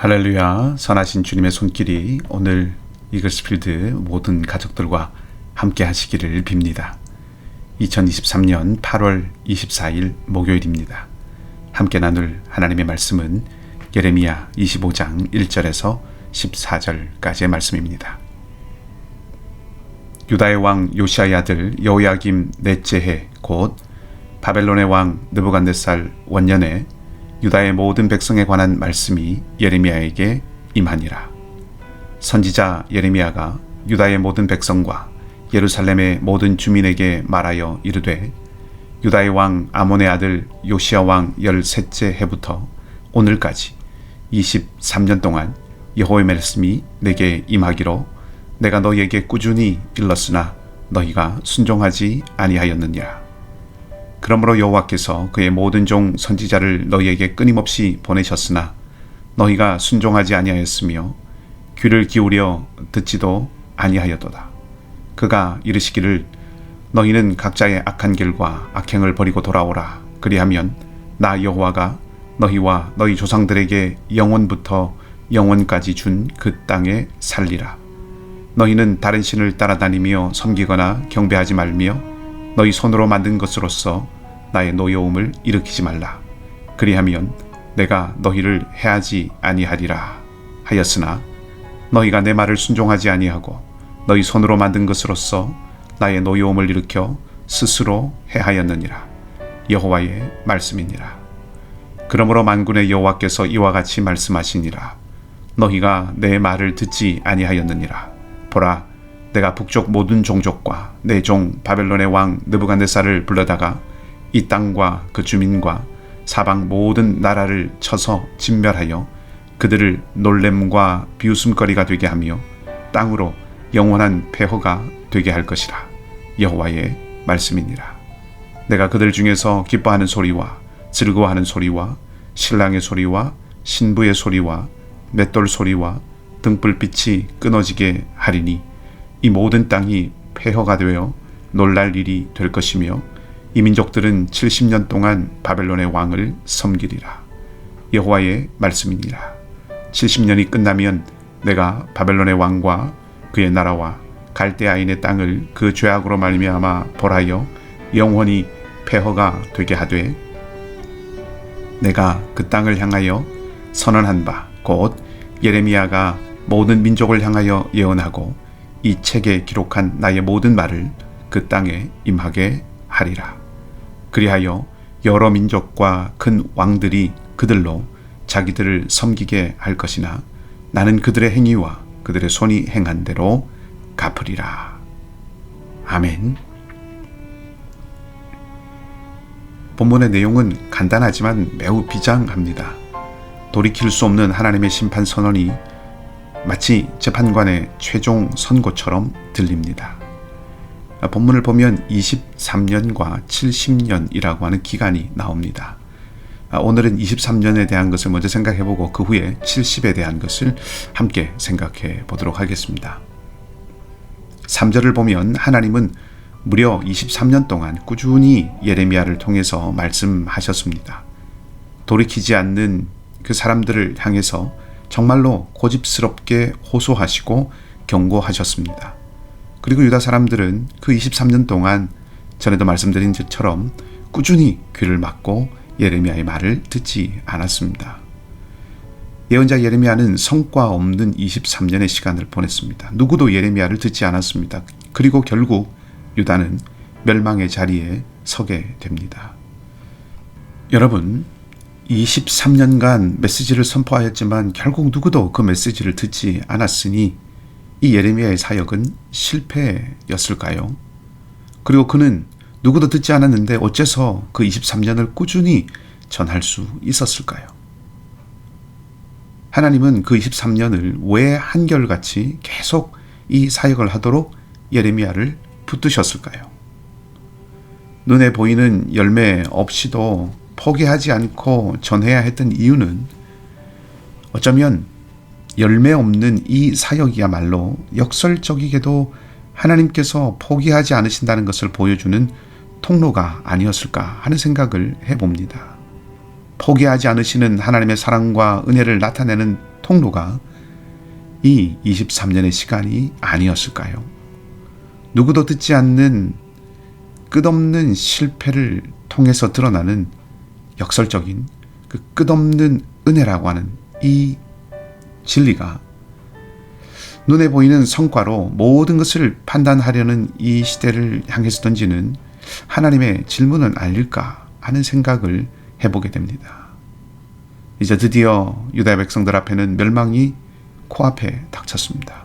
할렐루야. 선하신 주님의 손길이 오늘 이글스필드 모든 가족들과 함께 하시기를 빕니다. 2023년 8월 24일 목요일입니다. 함께 나눌 하나님의 말씀은 예레미야 25장 1절에서 14절까지의 말씀입니다. 유다의 왕 요시아의 아들 여호야김 넷째 해 곧 바벨론의 왕 느부갓네살 원년에 유다의 모든 백성에 관한 말씀이 예레미야에게 임하니라. 선지자 예레미야가 유다의 모든 백성과 예루살렘의 모든 주민에게 말하여 이르되 유다의 왕 아몬의 아들 요시야 왕 13째 해부터 오늘까지 23년 동안 여호와의 말씀이 내게 임하기로 내가 너희에게 꾸준히 일렀으나 너희가 순종하지 아니하였느니라. 그러므로 여호와께서 그의 모든 종 선지자를 너희에게 끊임없이 보내셨으나 너희가 순종하지 아니하였으며 귀를 기울여 듣지도 아니하였도다. 그가 이르시기를 너희는 각자의 악한 길과 악행을 버리고 돌아오라. 그리하면 나 여호와가 너희와 너희 조상들에게 영원부터 영원까지 준 그 땅에 살리라. 너희는 다른 신을 따라다니며 섬기거나 경배하지 말며 너희 손으로 만든 것으로서 나의 노여움을 일으키지 말라. 그리하면 내가 너희를 해하지 아니하리라 하였으나 너희가 내 말을 순종하지 아니하고 너희 손으로 만든 것으로서 나의 노여움을 일으켜 스스로 해하였느니라. 여호와의 말씀이니라. 그러므로 만군의 여호와께서 이와 같이 말씀하시니라. 너희가 내 말을 듣지 아니하였느니라. 보라, 내가 북쪽 모든 종족과 내 종 바벨론의 왕 느부갓네살을 불러다가 이 땅과 그 주민과 사방 모든 나라를 쳐서 진멸하여 그들을 놀램과 비웃음거리가 되게 하며 땅으로 영원한 폐허가 되게 할 것이라. 여호와의 말씀이니라. 내가 그들 중에서 기뻐하는 소리와 즐거워하는 소리와 신랑의 소리와 신부의 소리와 맷돌 소리와 등불빛이 끊어지게 하리니 이 모든 땅이 폐허가 되어 놀랄 일이 될 것이며 이 민족들은 70년 동안 바벨론의 왕을 섬기리라. 여호와의 말씀이니라. 70년이 끝나면 내가 바벨론의 왕과 그의 나라와 갈대아인의 땅을 그 죄악으로 말미암아 벌하여 영원히 폐허가 되게 하되 내가 그 땅을 향하여 선언한 바 곧 예레미야가 모든 민족을 향하여 예언하고 이 책에 기록한 나의 모든 말을 그 땅에 임하게 하리라. 그리하여 여러 민족과 큰 왕들이 그들로 자기들을 섬기게 할 것이나 나는 그들의 행위와 그들의 손이 행한 대로 갚으리라. 아멘. 본문의 내용은 간단하지만 매우 비장합니다. 돌이킬 수 없는 하나님의 심판 선언이 마치 재판관의 최종 선고처럼 들립니다. 본문을 보면 23년과 70년이라고 하는 기간이 나옵니다. 오늘은 23년에 대한 것을 먼저 생각해보고 그 후에 70에 대한 것을 함께 생각해 보도록 하겠습니다. 3절을 보면 하나님은 무려 23년 동안 꾸준히 예레미야를 통해서 말씀하셨습니다. 돌이키지 않는 그 사람들을 향해서 정말로 고집스럽게 호소하시고 경고하셨습니다. 그리고 유다 사람들은 그 23년 동안 전에도 말씀드린 것처럼 꾸준히 귀를 막고 예레미야의 말을 듣지 않았습니다. 예언자 예레미야는 성과 없는 23년의 시간을 보냈습니다. 누구도 예레미야를 듣지 않았습니다. 그리고 결국 유다는 멸망의 자리에 서게 됩니다. 여러분, 23년간 메시지를 선포하였지만 결국 누구도 그 메시지를 듣지 않았으니 이 예레미야의 사역은 실패였을까요? 그리고 그는 누구도 듣지 않았는데 어째서 그 23년을 꾸준히 전할 수 있었을까요? 하나님은 그 23년을 왜 한결같이 계속 이 사역을 하도록 예레미야를 붙드셨을까요? 눈에 보이는 열매 없이도 포기하지 않고 전해야 했던 이유는 어쩌면 열매 없는 이 사역이야말로 역설적이게도 하나님께서 포기하지 않으신다는 것을 보여주는 통로가 아니었을까 하는 생각을 해봅니다. 포기하지 않으시는 하나님의 사랑과 은혜를 나타내는 통로가 이 23년의 시간이 아니었을까요? 누구도 듣지 않는 끝없는 실패를 통해서 드러나는 역설적인 그 끝없는 은혜라고 하는 이 진리가 눈에 보이는 성과로 모든 것을 판단하려는 이 시대를 향해서 던지는 하나님의 질문은 아닐까 하는 생각을 해보게 됩니다. 이제 드디어 유다 백성들 앞에는 멸망이 코앞에 닥쳤습니다.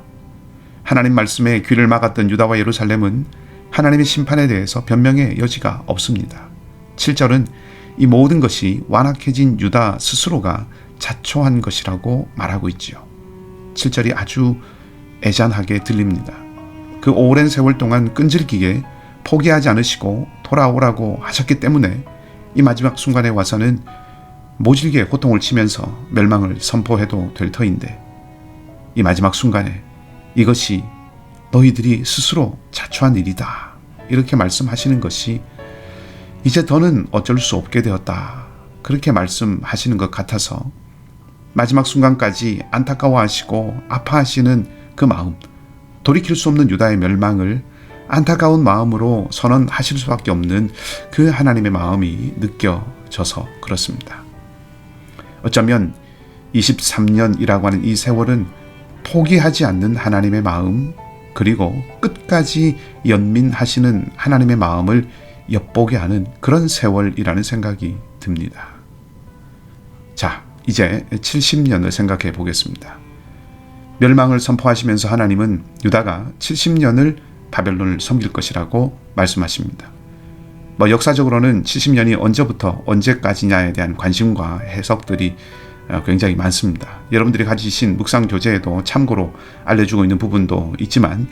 하나님 말씀에 귀를 막았던 유다와 예루살렘은 하나님의 심판에 대해서 변명의 여지가 없습니다. 7절은 이 모든 것이 완악해진 유다 스스로가 자초한 것이라고 말하고 있지요. 7절이 아주 애잔하게 들립니다. 그 오랜 세월 동안 끈질기게 포기하지 않으시고 돌아오라고 하셨기 때문에 이 마지막 순간에 와서는 모질게 호통을 치면서 멸망을 선포해도 될 터인데, 이 마지막 순간에 이것이 너희들이 스스로 자초한 일이다 이렇게 말씀하시는 것이 이제 더는 어쩔 수 없게 되었다 그렇게 말씀하시는 것 같아서 마지막 순간까지 안타까워하시고 아파하시는 그 마음, 돌이킬 수 없는 유다의 멸망을 안타까운 마음으로 선언하실 수밖에 없는 그 하나님의 마음이 느껴져서 그렇습니다. 어쩌면 23년이라고 하는 이 세월은 포기하지 않는 하나님의 마음, 그리고 끝까지 연민하시는 하나님의 마음을 엿보게 하는 그런 세월이라는 생각이 듭니다. 자, 이제 70년을 생각해 보겠습니다. 멸망을 선포하시면서 하나님은 유다가 70년을 바벨론을 섬길 것이라고 말씀하십니다. 역사적으로는 70년이 언제부터 언제까지냐에 대한 관심과 해석들이 굉장히 많습니다. 여러분들이 가지신 묵상 교재에도 참고로 알려주고 있는 부분도 있지만,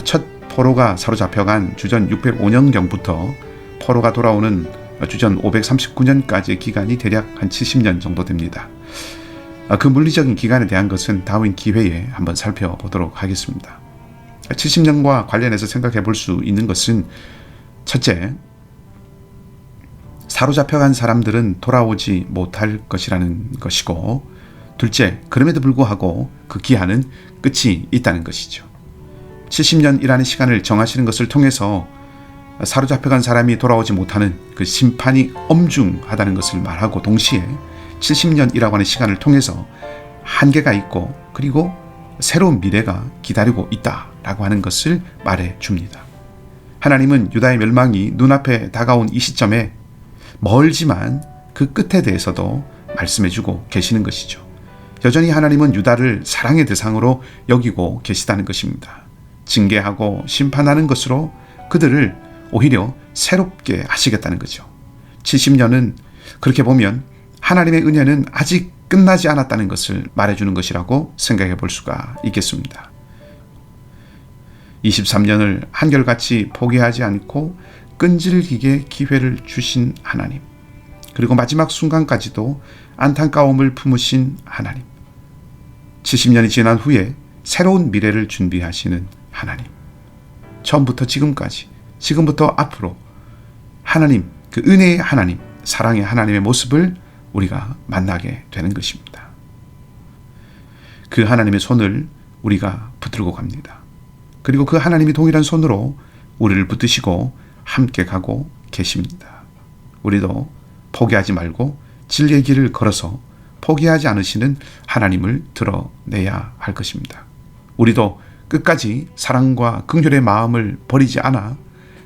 첫 포로가 사로잡혀간 주전 605년경부터 포로가 돌아오는 주전 539년까지의 기간이 대략 한 70년 정도 됩니다. 그 물리적인 기간에 대한 것은 다음 기회에 한번 살펴보도록 하겠습니다. 70년과 관련해서 생각해 볼 수 있는 것은, 첫째, 사로잡혀간 사람들은 돌아오지 못할 것이라는 것이고, 둘째, 그럼에도 불구하고 그 기한은 끝이 있다는 것이죠. 70년이라는 시간을 정하시는 것을 통해서 사로잡혀간 사람이 돌아오지 못하는 그 심판이 엄중하다는 것을 말하고, 동시에 70년이라고 하는 시간을 통해서 한계가 있고 그리고 새로운 미래가 기다리고 있다라고 하는 것을 말해 줍니다. 하나님은 유다의 멸망이 눈앞에 다가온 이 시점에 멀지만 그 끝에 대해서도 말씀해 주고 계시는 것이죠. 여전히 하나님은 유다를 사랑의 대상으로 여기고 계시다는 것입니다. 징계하고 심판하는 것으로 그들을 오히려 새롭게 하시겠다는 거죠. 70년은 그렇게 보면 하나님의 은혜는 아직 끝나지 않았다는 것을 말해주는 것이라고 생각해 볼 수가 있겠습니다. 23년을 한결같이 포기하지 않고 끈질기게 기회를 주신 하나님, 그리고 마지막 순간까지도 안타까움을 품으신 하나님, 70년이 지난 후에 새로운 미래를 준비하시는 하나님, 처음부터 지금까지, 지금부터 앞으로 하나님, 그 은혜의 하나님, 사랑의 하나님의 모습을 우리가 만나게 되는 것입니다. 그 하나님의 손을 우리가 붙들고 갑니다. 그리고 그 하나님이 동일한 손으로 우리를 붙드시고 함께 가고 계십니다. 우리도 포기하지 말고 진리의 길을 걸어서 포기하지 않으시는 하나님을 드러내야 할 것입니다. 우리도 끝까지 사랑과 긍휼의 마음을 버리지 않아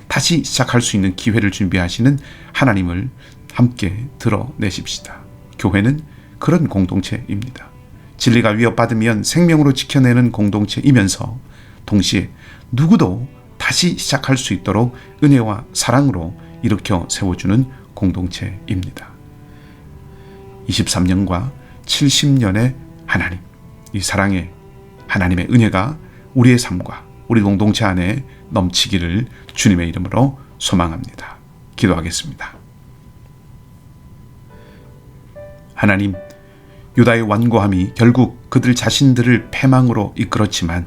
다시 시작할 수 있는 기회를 준비하시는 하나님을 함께 드러내십시다. 교회는 그런 공동체입니다. 진리가 위협받으면 생명으로 지켜내는 공동체이면서 동시에 누구도 다시 시작할 수 있도록 은혜와 사랑으로 일으켜 세워주는 공동체입니다. 23년과 70년의 하나님, 이 사랑의 하나님의 은혜가 우리의 삶과 우리 공동체 안에 넘치기를 주님의 이름으로 소망합니다. 기도하겠습니다. 하나님, 유다의 완고함이 결국 그들 자신들을 패망으로 이끌었지만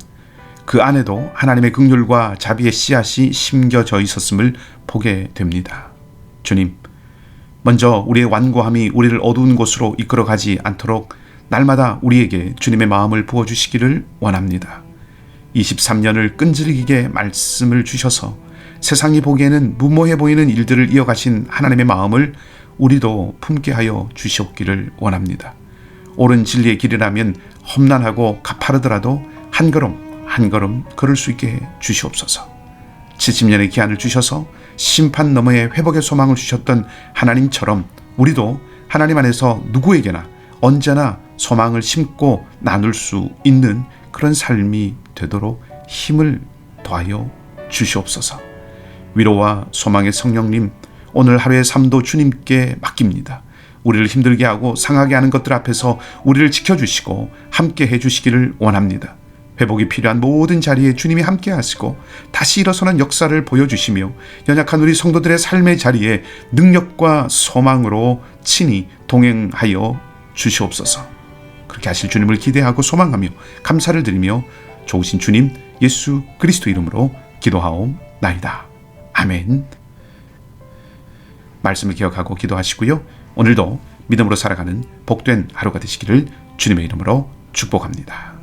그 안에도 하나님의 긍휼과 자비의 씨앗이 심겨져 있었음을 보게 됩니다. 주님, 먼저 우리의 완고함이 우리를 어두운 곳으로 이끌어가지 않도록 날마다 우리에게 주님의 마음을 부어주시기를 원합니다. 23년을 끈질기게 말씀을 주셔서 세상이 보기에는 무모해 보이는 일들을 이어가신 하나님의 마음을 우리도 품게 하여 주시옵기를 원합니다. 옳은 진리의 길이라면 험난하고 가파르더라도 한 걸음 한 걸음 걸을 수 있게 해 주시옵소서. 70년의 기한을 주셔서 심판 너머의 회복의 소망을 주셨던 하나님처럼 우리도 하나님 안에서 누구에게나 언제나 소망을 심고 나눌 수 있는 그런 삶이 되도록 힘을 더하여 주시옵소서. 위로와 소망의 성령님, 오늘 하루의 삶도 주님께 맡깁니다. 우리를 힘들게 하고 상하게 하는 것들 앞에서 우리를 지켜주시고 함께 해주시기를 원합니다. 회복이 필요한 모든 자리에 주님이 함께 하시고 다시 일어서는 역사를 보여주시며 연약한 우리 성도들의 삶의 자리에 능력과 소망으로 친히 동행하여 주시옵소서. 그렇게 하실 주님을 기대하고 소망하며 감사를 드리며 좋으신 주님 예수 그리스도 이름으로 기도하옵나이다. 아멘. 말씀을 기억하고 기도하시고요. 오늘도 믿음으로 살아가는 복된 하루가 되시기를 주님의 이름으로 축복합니다.